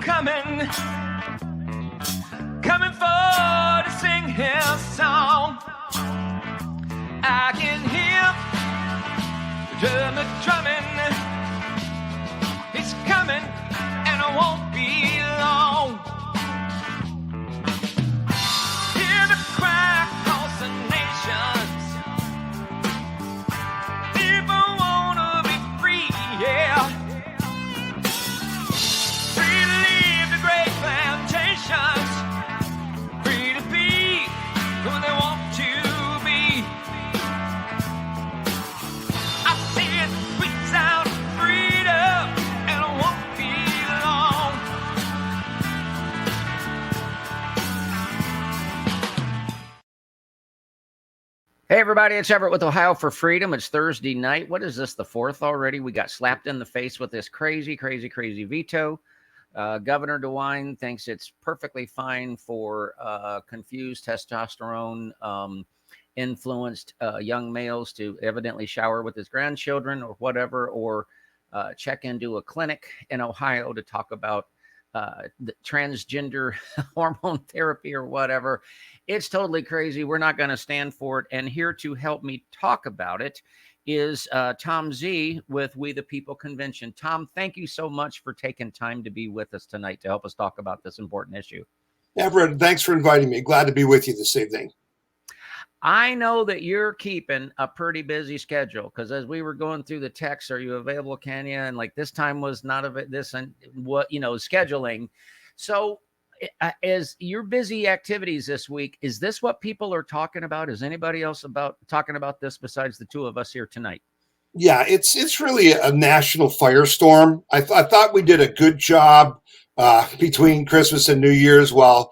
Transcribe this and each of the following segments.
coming for to sing his song. I can hear the drummer drumming. He's coming, and it won't be long. Hear the cry across the nations. People wanna be free, yeah. Free to leave the great plantations. Free to be who they want to be. I see it squeeze out freedom, and it won't be long. Hey everybody, it's Everett with Ohio for Freedom. It's Thursday night. What is this, the 4th already? We got slapped in the face with this crazy veto. Governor DeWine thinks it's perfectly fine for confused testosterone influenced young males to evidently shower with his grandchildren or whatever, or check into a clinic in Ohio to talk about the transgender hormone therapy or whatever. It's totally crazy. We're not going to stand for it. And here to help me talk about it is Tom Z with We the People Convention. Tom, thank you so much for taking time to be with us tonight to help us talk about this important issue. Everett, thanks for inviting me. Glad to be with you this evening. I know that you're keeping a pretty busy schedule, because as we were going through the text, are you available, Kenya? And like this time was not of it, this and what, scheduling. So as your busy activities this week, is this what people are talking about? Is anybody else talking about this besides the two of us here tonight? Yeah, it's really a national firestorm. I thought we did a good job between Christmas and New Year's. While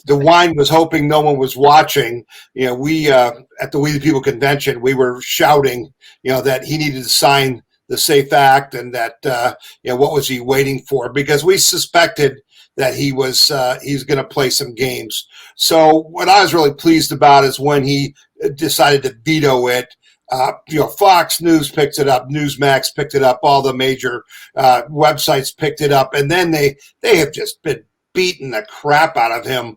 DeWine was hoping no one was watching. We at the We the People Convention, we were shouting, that he needed to sign the SAFE Act, and that what was he waiting for? Because we suspected that he was going to play some games. So what I was really pleased about is when he decided to veto it. Fox News picked it up, Newsmax picked it up, all the major websites picked it up, and then they have just been beating the crap out of him,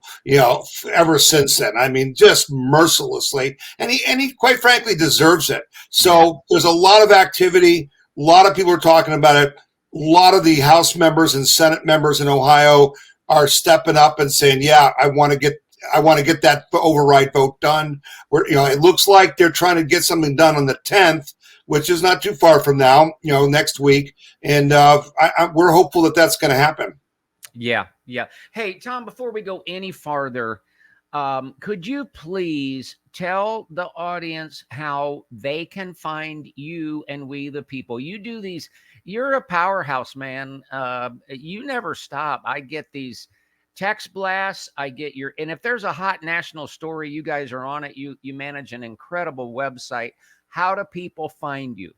ever since then. I mean, just mercilessly, and he quite frankly deserves it. So there's a lot of activity, a lot of people are talking about it. A lot of the House members and Senate members in Ohio are stepping up and saying, "Yeah, I want to get that override vote done." Where it looks like they're trying to get something done on the 10th, which is not too far from now. Next week, and we're hopeful that that's going to happen. Yeah. Hey, Tom, before we go any farther, could you please tell the audience how they can find you and We the People? You do these. You're a powerhouse, man. You never stop. I get these text blasts. I get and if there's a hot national story, you guys are on it. You manage an incredible website. How do people find you?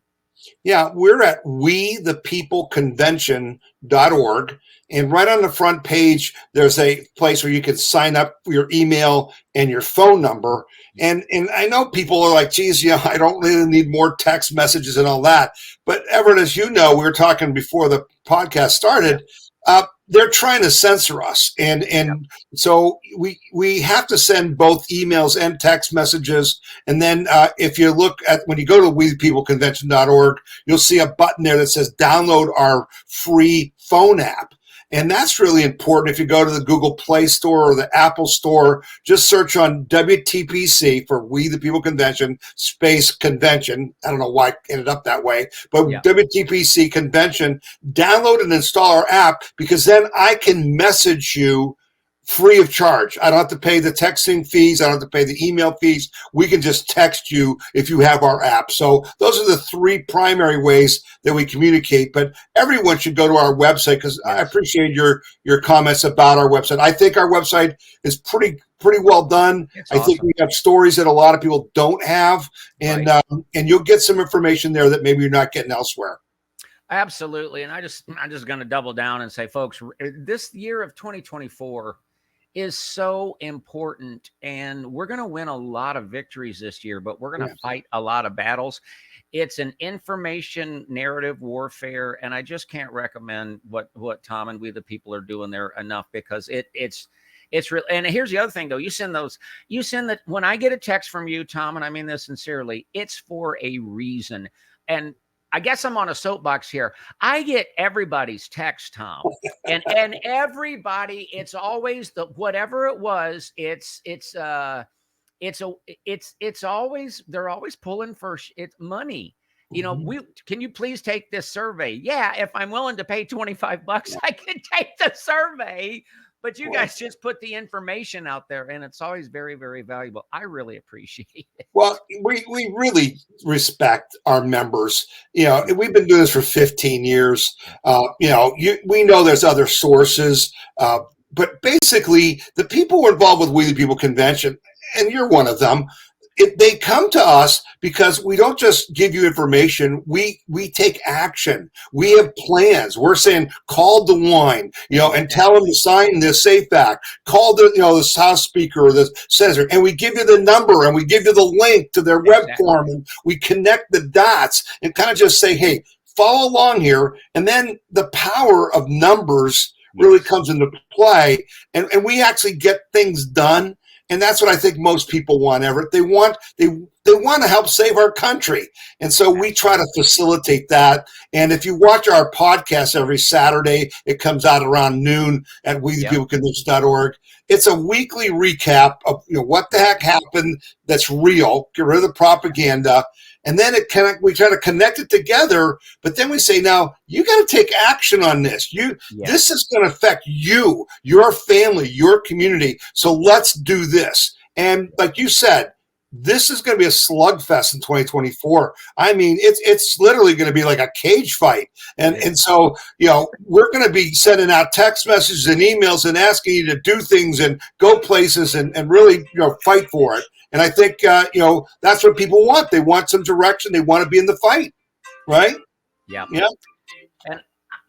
Yeah, we're at wethepeopleconvention.org. And right on the front page, there's a place where you can sign up for your email and your phone number. And I know people are like, geez, I don't really need more text messages and all that. But Everett, as you know, we were talking before the podcast started, they're trying to censor us. And so we have to send both emails and text messages. And then if you look at, when you go to wethepeopleconvention.org, you'll see a button there that says download our free phone app. And that's really important. If you go to the Google Play Store or the Apple Store, just search on WTPC for We the People Convention space convention. I don't know why it ended up that way, but WTPC Convention, download and install our app, because then I can message you free of charge. I don't have to pay the texting fees. I don't have to pay the email fees. We can just text you if you have our app. So those are the three primary ways that we communicate. But everyone should go to our website, because I appreciate your comments about our website. I think our website is pretty well done. It's I think we have stories that a lot of people don't have, and and you'll get some information there that maybe you're not getting elsewhere. Absolutely. And I'm just going to double down and say, folks, this year of 2024 is so important, and we're going to win a lot of victories this year, but we're going to fight a lot of battles. It's an information narrative warfare, and I just can't recommend what Tom and we the people are doing there enough, because it's real. And here's the other thing, though. You send that when I get a text from you, Tom, and I mean this sincerely, it's for a reason. And I guess I'm on a soapbox here. I get everybody's text, Tom, and everybody. It's always the whatever it was. It's always, they're always pulling for it's money. You know, can you please take this survey? Yeah, if I'm willing to pay $25, I can take the survey. But you guys just put the information out there, and it's always very, very valuable. I really appreciate it. Well, we really respect our members. You know, we've been doing this for 15 years. You know, we know there's other sources, but basically the people who are involved with We the People Convention, and you're one of them, they come to us because we don't just give you information. We take action. We have plans. We're saying, call DeWine, you know, and tell him to sign this SAFE Act. Call the House Speaker or the Senator, and we give you the number and we give you the link to their web form, and we connect the dots and kind of just say, hey, follow along here. And then the power of numbers really comes into play, and we actually get things done. And that's what I think most people want, Everett. They want to help save our country. And so we try to facilitate that. And if you watch our podcast every Saturday, it comes out around noon at wethepeopleconvention.org. It's a weekly recap of what the heck happened that's real. Get rid of the propaganda. And then we try to connect it together, but then we say, now you got to take action on this. This is going to affect you, your family, your community. So let's do this. And like you said, this is going to be a slugfest in 2024. I mean, it's literally going to be like a cage fight. And so, we're going to be sending out text messages and emails and asking you to do things and go places and really, fight for it. And I think, that's what people want. They want some direction. They want to be in the fight, right? Yeah. Yeah. And,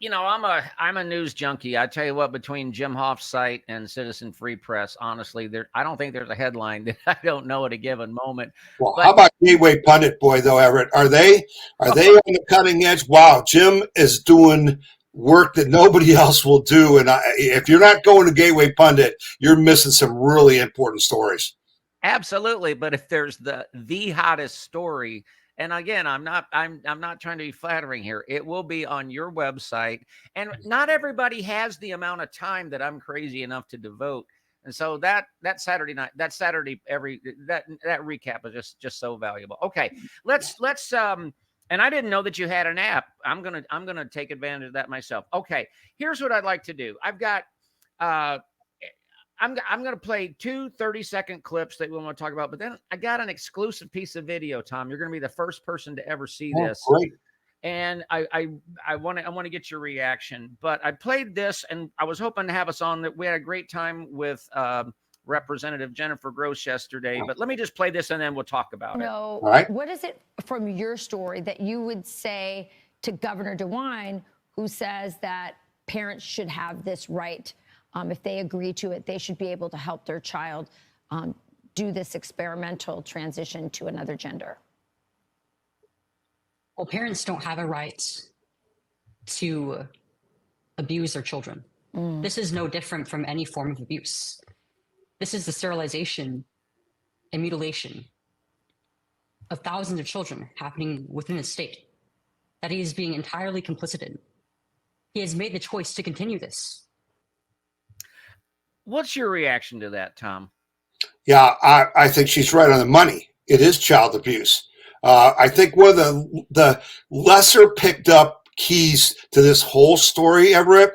I'm a news junkie. I tell you what, between Jim Hoff's site and Citizen Free Press, honestly, I don't think there's a headline that I don't know at a given moment. Well, how about Gateway Pundit, boy, though, Everett? Are they on the cutting edge? Wow, Jim is doing work that nobody else will do. And if you're not going to Gateway Pundit, you're missing some really important stories. Absolutely, but if there's the hottest story, and again, I'm not trying to be flattering here, it will be on your website, and not everybody has the amount of time that I'm crazy enough to devote. And so that Saturday night, that recap is just so valuable. Okay, let's and I didn't know that you had an app. I'm gonna take advantage of that myself. Okay, here's what I'd like to do. I've got I'm going to play 2 30-second clips that we want to talk about, but then I got an exclusive piece of video, Tom. You're going to be the first person to ever see this. Great. And I want to get your reaction, but I played this and I was hoping to have us on that. We had a great time with Representative Jennifer Gross yesterday, but let me just play this and then we'll talk about it. All right. What is it from your story that you would say to Governor DeWine, who says that parents should have this right? If they agree to it, they should be able to help their child do this experimental transition to another gender. Well, parents don't have a right to abuse their children. This is no different from any form of abuse. This is the sterilization and mutilation of thousands of children happening within a state that he is being entirely complicit in. He has made the choice to continue this. What's your reaction to that, Tom? Yeah, I think she's right on the money. It is child abuse. I think one of the lesser picked up keys to this whole story, Everett,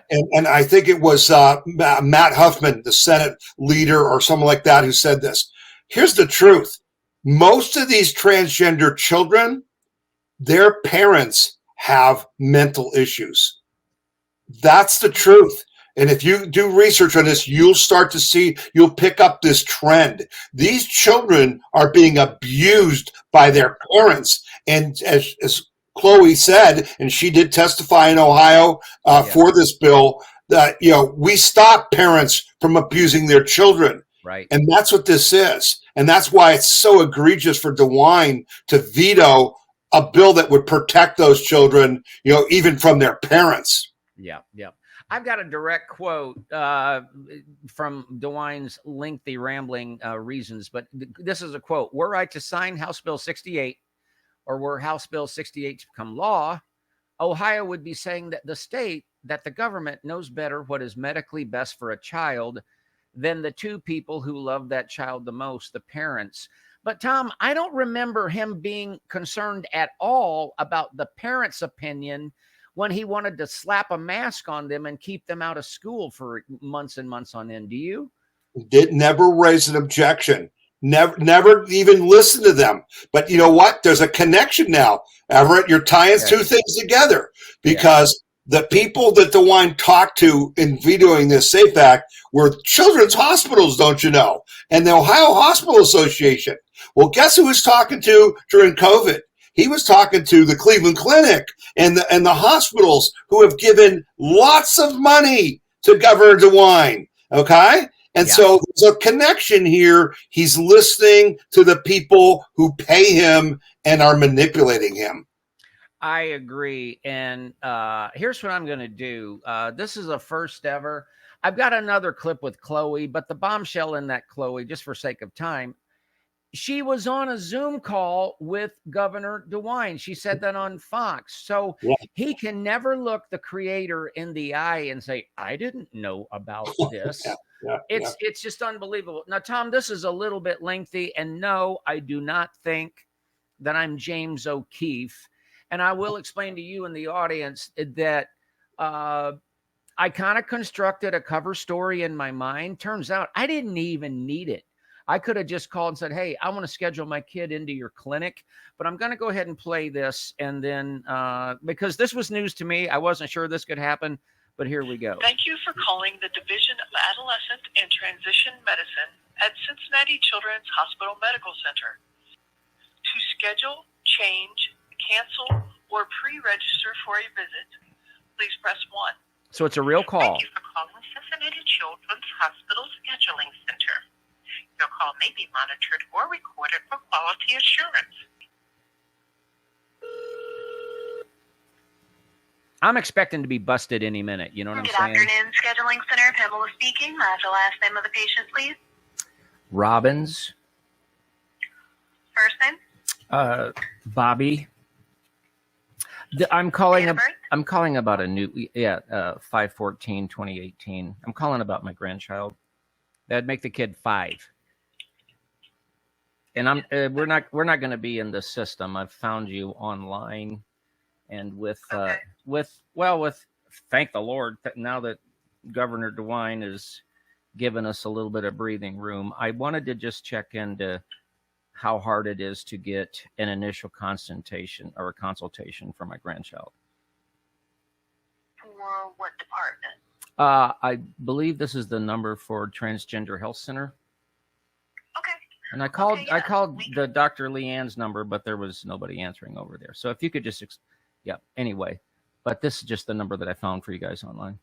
and I think it was Matt Huffman, the Senate leader or someone like that, who said this. Here's the truth. Most of these transgender children, their parents have mental issues. That's the truth. And if you do research on this, you'll pick up this trend. These children are being abused by their parents. And as Chloe said, and she did testify in Ohio for this bill, that, we stop parents from abusing their children. Right. And that's what this is. And that's why it's so egregious for DeWine to veto a bill that would protect those children, even from their parents. Yeah. I've got a direct quote from DeWine's lengthy rambling reasons, but this is a quote. Were I to sign House Bill 68, or were House Bill 68 to become law, Ohio would be saying that the government knows better what is medically best for a child than the two people who love that child the most, the parents. But Tom, I don't remember him being concerned at all about the parents' opinion when he wanted to slap a mask on them and keep them out of school for months and months on end. Do you? Never raise an objection. Never even listen to them. But you know what? There's a connection now, Everett. You're tying two things together, because the people that DeWine talked to in vetoing this SAFE Act were children's hospitals, don't you know? And the Ohio Hospital Association. Well, guess who he was talking to during COVID? He was talking to the Cleveland Clinic and the hospitals who have given lots of money to Governor DeWine. Okay? And so there's a connection here. He's listening to the people who pay him and are manipulating him. I agree. And here's what I'm going to do. This is a first ever. I've got another clip with Chloe, but the bombshell in that, Chloe, just for sake of time, she was on a Zoom call with Governor DeWine. She said that on Fox. So he can never look the creator in the eye and say, I didn't know about this. It's just unbelievable. Now, Tom, this is a little bit lengthy. And no, I do not think that I'm James O'Keefe. And I will explain to you in the audience that I kind of constructed a cover story in my mind. Turns out I didn't even need it. I could have just called and said, hey, I want to schedule my kid into your clinic, but I'm going to go ahead and play this. And then because this was news to me, I wasn't sure this could happen, but here we go. Thank you for calling the Division of Adolescent and Transition Medicine at Cincinnati Children's Hospital Medical Center. To schedule, change, cancel, or pre-register for a visit, please press 1. So it's a real call. Thank you for calling Cincinnati Children's Hospital Scheduling Center. Your call may be monitored or recorded for quality assurance. I'm expecting to be busted any minute. You know what I'm saying? Good afternoon, Scheduling Center. Pamela speaking. The last name of the patient, please. Robbins. First name? Bobby. I'm calling about a new 5/14/2018. I'm calling about my grandchild. That'd make the kid 5. And we're not going to be in the system. I've found you online, and with thank the Lord, now that Governor DeWine has given us a little bit of breathing room, I wanted to just check into how hard it is to get an initial consultation for my grandchild. For what department? I believe this is the number for Transgender Health Center. Okay. And I called the Dr. Leanne's number, but there was nobody answering over there. So if you could just, anyway. But this is just the number that I found for you guys online.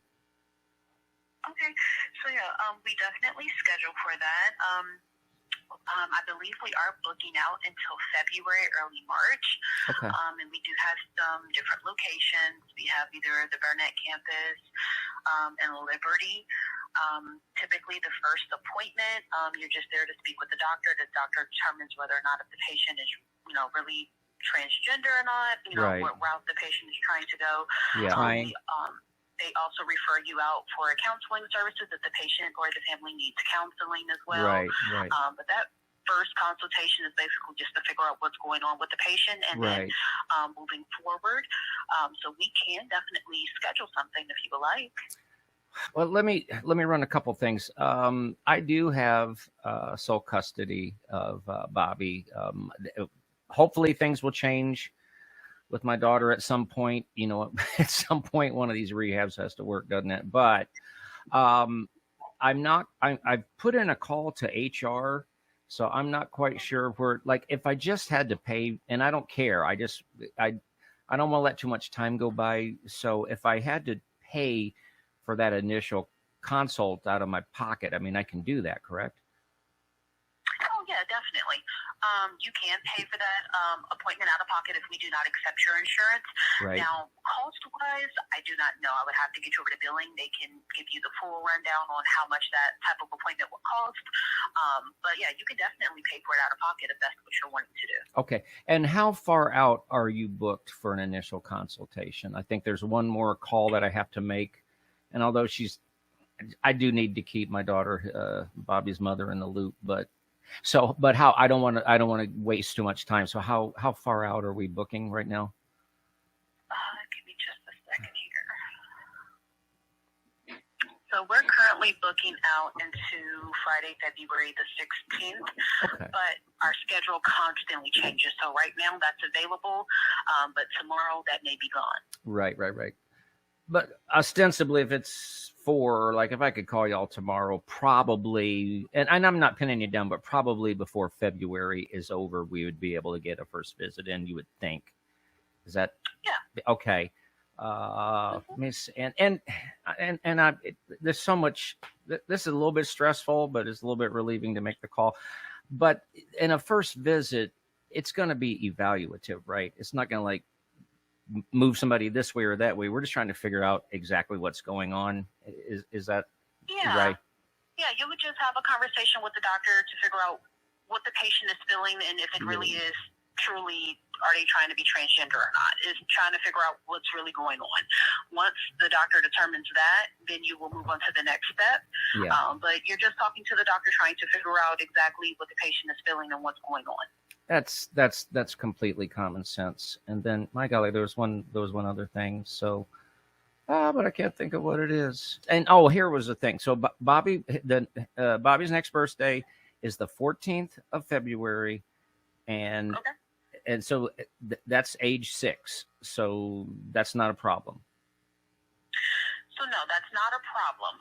Okay. So we definitely schedule for that. I believe we are booking out until February, early March. Okay. And we do have some different locations. We have either the Burnett campus and Liberty. Typically the first appointment, you're just there to speak with the doctor. The doctor determines whether or not if the patient is, really transgender or not, what route the patient is trying to go. Yeah. They also refer you out for counseling services if the patient or the family needs counseling as well. Right. But that first consultation is basically just to figure out what's going on with the patient and then moving forward. So we can definitely schedule something if you would like. Well, let me run a couple things. I do have sole custody of Bobby. Hopefully things will change with my daughter at some point. At some point one of these rehabs has to work, doesn't it? But I've put in a call to HR, so I'm not quite sure where, like, if I just had to pay, and I don't care, I don't want to let too much time go by. So if I had to pay for that initial consult out of my pocket. I mean, I can do that, correct? Oh, yeah, definitely. You can pay for that appointment out of pocket if we do not accept your insurance. Right. Now, cost-wise, I do not know. I would have to get you over to billing. They can give you the full rundown on how much that type of appointment will cost. But, yeah, you can definitely pay for it out of pocket if that's what you're wanting to do. Okay. And how far out are you booked for an initial consultation? I think there's one more call that I have to make. And although I do need to keep my daughter, Bobby's mother, in the loop, but how I don't want to waste too much time. So how far out are we booking right now? Give me just a second here. So we're currently booking out into Friday, February the 16th, Okay. but our schedule constantly changes. So right now that's available, but tomorrow that may be gone. Right. But ostensibly, if it's like if I could call y'all tomorrow, probably, and I'm not pinning you down, but probably before February is over, we would be able to get a first visit in, you would think. Is that? Yeah. Okay. Miss, and there's so much, this is a little bit stressful, but it's a little bit relieving to make the call. But in a first visit, it's going to be evaluative, right? It's not going to like move somebody this way or that way. We're just trying to figure out exactly what's going on. Is that right? Yeah, you would just have a conversation with the doctor to figure out what the patient is feeling and if it really is truly, are they trying to be transgender or not? Is trying to figure out what's really going on. Once the doctor determines that, then you will move on to the next step. Yeah. But you're just talking to the doctor, trying to figure out exactly what the patient is feeling and what's going on. That's completely common sense. And then, my golly, there was one other thing. So, but I can't think of what it is. And here was the thing. So Bobby's next birthday is the 14th of February, and Okay. and so that's age 6. So that's not a problem. So no, that's not a problem.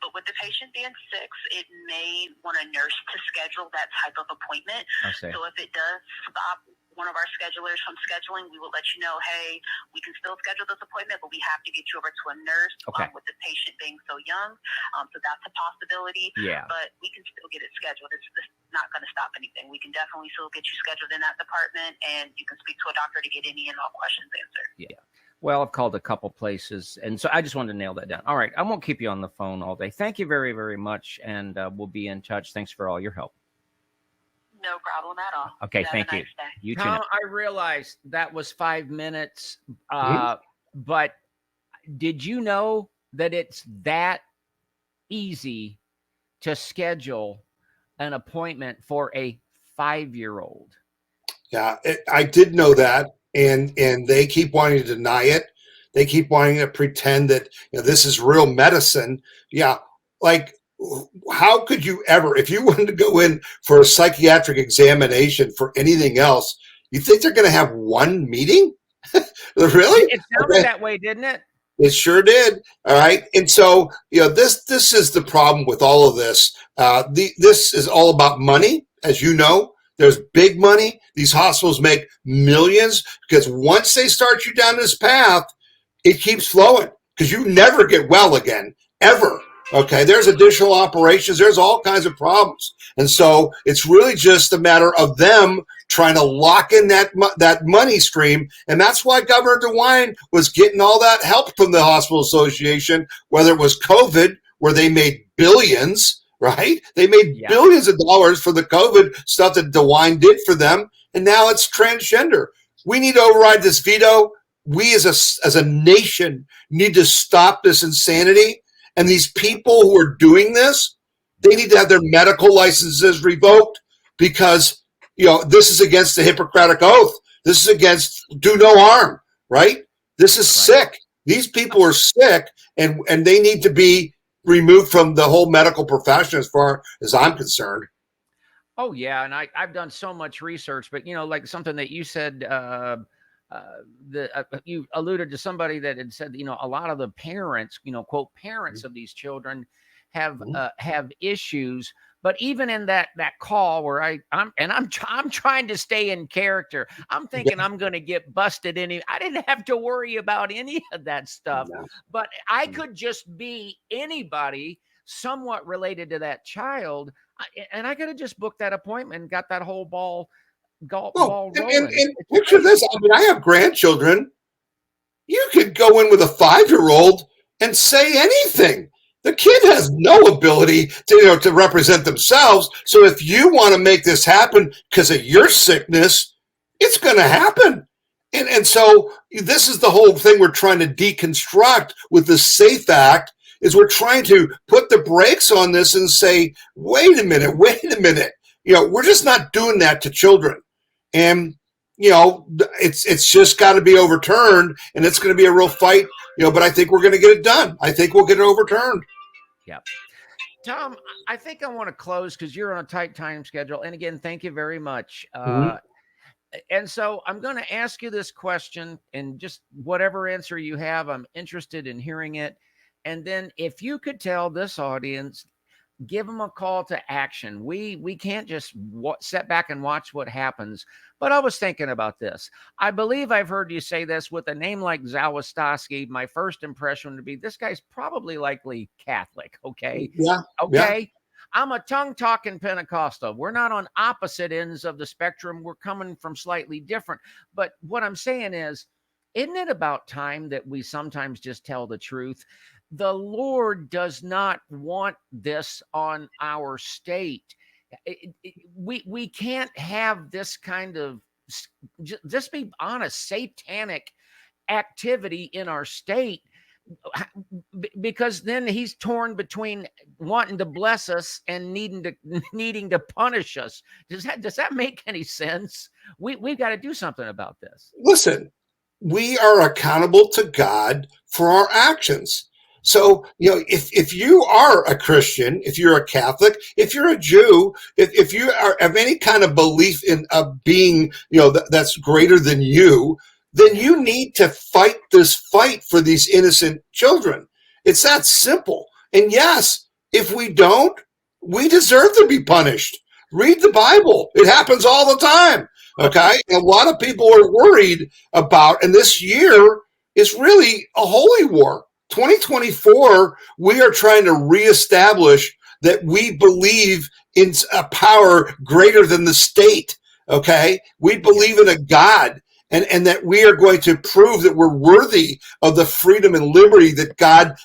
But with the patient being 6, it may want a nurse to schedule that type of appointment. I see. So if it does stop one of our schedulers from scheduling, we will let you know, hey, we can still schedule this appointment, but we have to get you over to a nurse. Okay. With the patient being so young. So that's a possibility. Yeah. But we can still get it scheduled. It's not going to stop anything. We can definitely still get you scheduled in that department, and you can speak to a doctor to get any and all questions answered. Yeah. Well, I've called a couple places, and so I just wanted to nail that down. All right. I won't keep you on the phone all day. Thank you very, very much, and we'll be in touch. Thanks for all your help. No problem at all. Okay, Have thank a you. nice day. You too. Uh-huh. Tom, I realized that was 5 minutes, Mhm. but did you know that it's that easy to schedule an appointment for a 5-year-old? Yeah, I did know that, and they keep wanting to deny it. They keep wanting to pretend that this is real medicine. Yeah, like how could you ever, if you wanted to go in for a psychiatric examination for anything else, you think they're going to have one meeting? Really? It sounded that way, didn't it? It sure did. All right. And so, this is the problem with all of this. This is all about money. As you know, there's big money. These hospitals make millions because once they start you down this path, it keeps flowing because you never get well again, ever. Okay. There's additional operations. There's all kinds of problems. And so it's really just a matter of them trying to lock in that money stream. And that's why Governor DeWine was getting all that help from the Hospital Association, whether it was COVID, where they made billions, right? They made billions of dollars for the COVID stuff that DeWine did for them. And now it's transgender. We need to override this veto. We as a nation need to stop this insanity. And these people who are doing this, they need to have their medical licenses revoked because this is against the Hippocratic Oath. This is against do no harm, right? This is sick. These people are sick, and they need to be removed from the whole medical profession as far as I'm concerned. Oh, yeah. And I've done so much research, but, like something that you said, you alluded to somebody that had said, a lot of the parents, quote, parents of these children have issues But even in that call where I'm trying to stay in character. I'm thinking I'm going to get busted. I didn't have to worry about any of that stuff. No. But I could just be anybody somewhat related to that child, and I could have just booked that appointment and got that whole ball Oh, rolling. and picture this. I mean, I have grandchildren. You could go in with a 5-year-old and say anything. The kid has no ability to, to represent themselves. So if you want to make this happen because of your sickness, it's going to happen. And so this is the whole thing we're trying to deconstruct with the SAFE Act, is we're trying to put the brakes on this and say, wait a minute. We're just not doing that to children. And it's just got to be overturned, and it's going to be a real fight, but I think we're going to get it done. I think we'll get it overturned. Yeah. Tom, I think I want to close because you're on a tight time schedule. And again, thank you very much. And so I'm going to ask you this question, and just whatever answer you have, I'm interested in hearing it. And then if you could tell this audience, give them a call to action. We can't just sit back and watch what happens. But I was thinking about this. I believe I've heard you say this: with a name like Zawistowski, my first impression would be this guy's probably likely Catholic. Okay. Yeah. Okay. Yeah. I'm a tongue-talking Pentecostal. We're not on opposite ends of the spectrum. We're coming from slightly different. But what I'm saying is, isn't it about time that we sometimes just tell the truth? The Lord does not want this on our state. We can't have this kind of, just be honest, satanic activity in our state, because then he's torn between wanting to bless us and needing to punish us. Does that make any sense? We've got to do something about this. Listen, we are accountable to God for our actions. So, if you are a Christian, if you're a Catholic, if you're a Jew, if you are have any kind of belief in a being, that's greater than you, then you need to fight this fight for these innocent children. It's that simple. And yes, if we don't, we deserve to be punished. Read the Bible. It happens all the time. Okay. A lot of people are worried about, and this year is really a holy war. 2024, we are trying to reestablish that we believe in a power greater than the state. Okay. We believe in a God, and that we are going to prove that we're worthy of the freedom and liberty that God,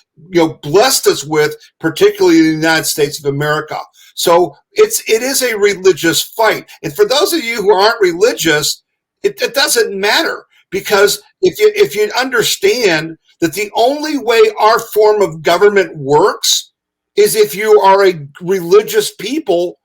blessed us with, particularly in the United States of America. So it is a religious fight. And for those of you who aren't religious, it doesn't matter, because if you understand that the only way our form of government works is if you are a religious people.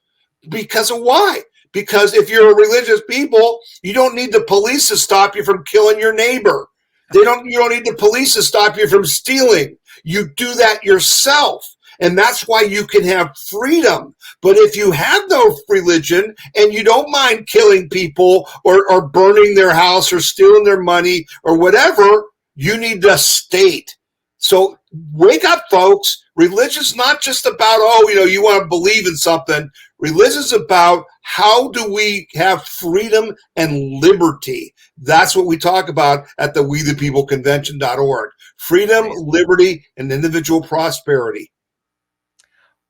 Because of why? Because if you're a religious people, you don't need the police to stop you from killing your neighbor. You don't need the police to stop you from stealing. You do that yourself. And that's why you can have freedom. But if you have no religion and you don't mind killing people or burning their house or stealing their money or whatever, you need a state. So wake up, folks. Religion's not just about, you want to believe in something. Religion's about how do we have freedom and liberty. That's what we talk about at the WeThePeopleConvention.org. Freedom, liberty, and individual prosperity.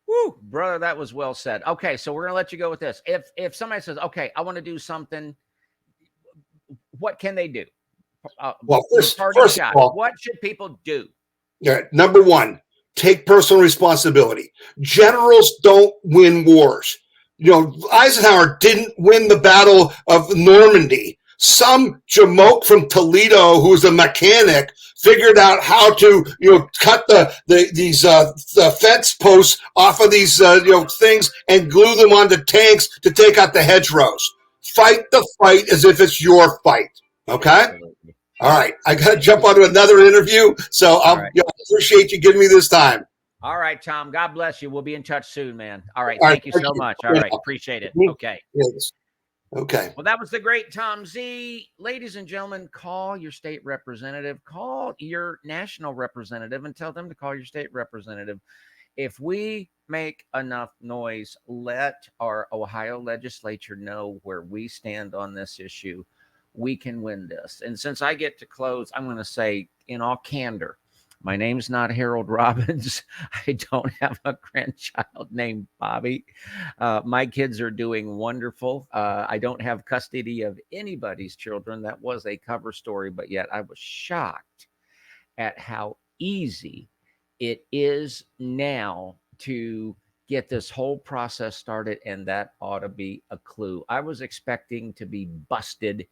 Woo, brother, that was well said. Okay, so we're going to let you go with this. If somebody says, okay, I want to do something, what can they do? Well, first of all, what should people do? Yeah, number one, take personal responsibility. Generals don't win wars. Eisenhower didn't win the Battle of Normandy. Some jamoke from Toledo, who's a mechanic, figured out how to, cut the fence posts off of these, things and glue them onto tanks to take out the hedgerows. Fight the fight as if it's your fight. Okay. Absolutely. All right. I got to jump onto another interview. So I appreciate you giving me this time. All right, Tom. God bless you. We'll be in touch soon, man. All right. Thank you so much. All right. Appreciate it. Okay. Yes. Okay. Well, that was the great Tom Z. Ladies and gentlemen, call your state representative, call your national representative, and tell them to call your state representative. If we make enough noise, let our Ohio legislature know where we stand on this issue, we can win this. And since I get to close, I'm going to say in all candor, my name's not Harold Robbins. I don't have a grandchild named Bobby. My kids are doing wonderful. I don't have custody of anybody's children. That was a cover story, but yet I was shocked at how easy it is now to get this whole process started, and that ought to be a clue. I was expecting to be busted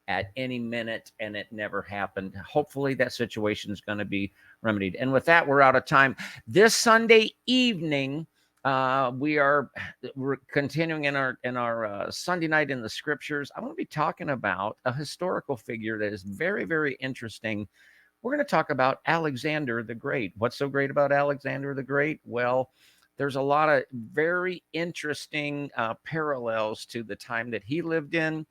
at any minute, and it never happened. Hopefully that situation is going to be remedied. And with that, we're out of time. This Sunday evening, we're continuing in our Sunday night in the scriptures. I want to be talking about a historical figure that is very, very interesting. We're going to talk about Alexander the Great. What's so great about Alexander the Great? Well, there's a lot of very interesting parallels to the time that he lived in,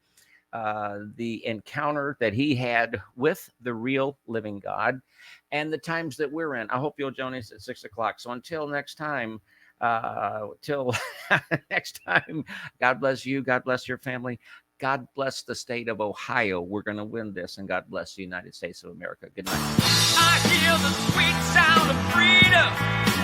the encounter that he had with the real living God, and the times that we're in. I hope you'll join us at 6 o'clock. So until next time, next time, God bless you. God bless your family. God bless the state of Ohio. We're going to win this, and God bless the United States of America. Good night. I hear the sweet sound of freedom.